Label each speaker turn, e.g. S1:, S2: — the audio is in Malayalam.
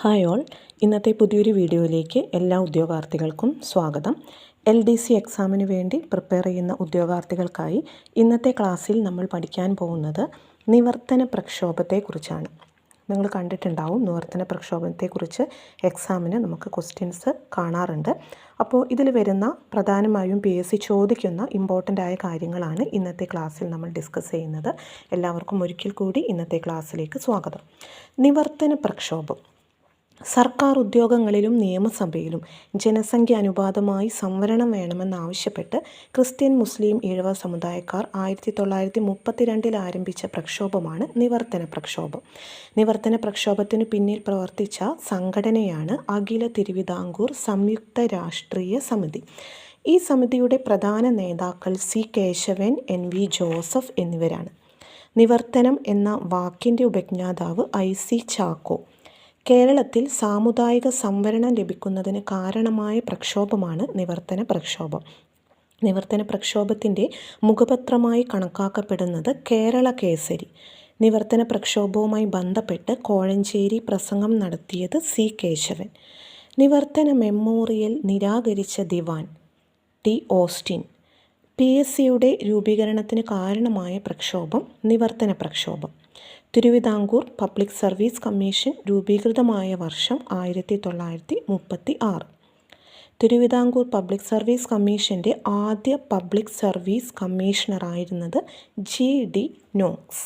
S1: ഹായ് ഓൾ, ഇന്നത്തെ പുതിയൊരു വീഡിയോയിലേക്ക് എല്ലാ ഉദ്യോഗാർത്ഥികൾക്കും സ്വാഗതം. LDC എക്സാമിന് വേണ്ടി പ്രിപ്പയർ ചെയ്യുന്ന ഉദ്യോഗാർത്ഥികൾക്കായി ഇന്നത്തെ ക്ലാസ്സിൽ നമ്മൾ പഠിക്കാൻ പോകുന്നത് നിവർത്തന പ്രക്ഷോഭത്തെക്കുറിച്ചാണ്. നിങ്ങൾ കണ്ടിട്ടുണ്ടാവും, നിവർത്തന പ്രക്ഷോഭത്തെക്കുറിച്ച് എക്സാമിന് നമുക്ക് ക്വസ്റ്റ്യൻസ് കാണാറുണ്ട്. അപ്പോൾ ഇതിൽ വരുന്ന പ്രധാനമായും PSC ചോദിക്കുന്ന ഇമ്പോർട്ടൻ്റ് ആയ കാര്യങ്ങളാണ് ഇന്നത്തെ ക്ലാസ്സിൽ നമ്മൾ ഡിസ്കസ് ചെയ്യുന്നത്. എല്ലാവർക്കും ഒരിക്കൽ കൂടി ഇന്നത്തെ ക്ലാസ്സിലേക്ക് സ്വാഗതം. നിവർത്തന പ്രക്ഷോഭം സർക്കാർ ഉദ്യോഗങ്ങളിലും നിയമസഭയിലും ജനസംഖ്യ അനുപാതമായി സംവരണം വേണമെന്നാവശ്യപ്പെട്ട് ക്രിസ്ത്യൻ മുസ്ലിം ഈഴവ സമുദായക്കാർ 1932 ആരംഭിച്ച പ്രക്ഷോഭമാണ് നിവർത്തന പ്രക്ഷോഭം. നിവർത്തന പ്രക്ഷോഭത്തിനു പിന്നിൽ പ്രവർത്തിച്ച സംഘടനയാണ് അഖില തിരുവിതാംകൂർ സംയുക്ത രാഷ്ട്രീയ സമിതി. ഈ സമിതിയുടെ പ്രധാന നേതാക്കൾ C. കേശവൻ, NV ജോസഫ് എന്നിവരാണ്. നിവർത്തനം എന്ന വാക്കിൻ്റെ ഉപജ്ഞാതാവ് IC ചാക്കോ. കേരളത്തിൽ സാമുദായിക സംവരണം ലഭിക്കുന്നതിന് കാരണമായ പ്രക്ഷോഭമാണ് നിവർത്തന പ്രക്ഷോഭം. നിവർത്തന പ്രക്ഷോഭത്തിൻ്റെ മുഖപത്രമായി കണക്കാക്കപ്പെടുന്നത് കേരള കേസരി. നിവർത്തന പ്രക്ഷോഭവുമായി ബന്ധപ്പെട്ട് കോഴഞ്ചേരി പ്രസംഗം നടത്തിയത് C. കേശവൻ. നിവർത്തന മെമ്മോറിയൽ നിരാകരിച്ച ദിവാൻ T. ഓസ്റ്റിൻ. PSCയുടെ രൂപീകരണത്തിന് കാരണമായ പ്രക്ഷോഭം നിവർത്തന പ്രക്ഷോഭം. തിരുവിതാംകൂർ പബ്ലിക് സർവീസ് കമ്മീഷൻ രൂപീകൃതമായ വർഷം 1936. തിരുവിതാംകൂർ പബ്ലിക് സർവീസ് കമ്മീഷൻ്റെ ആദ്യ പബ്ലിക് സർവീസ് കമ്മീഷണറായിരുന്നത് G.D. നോക്സ്.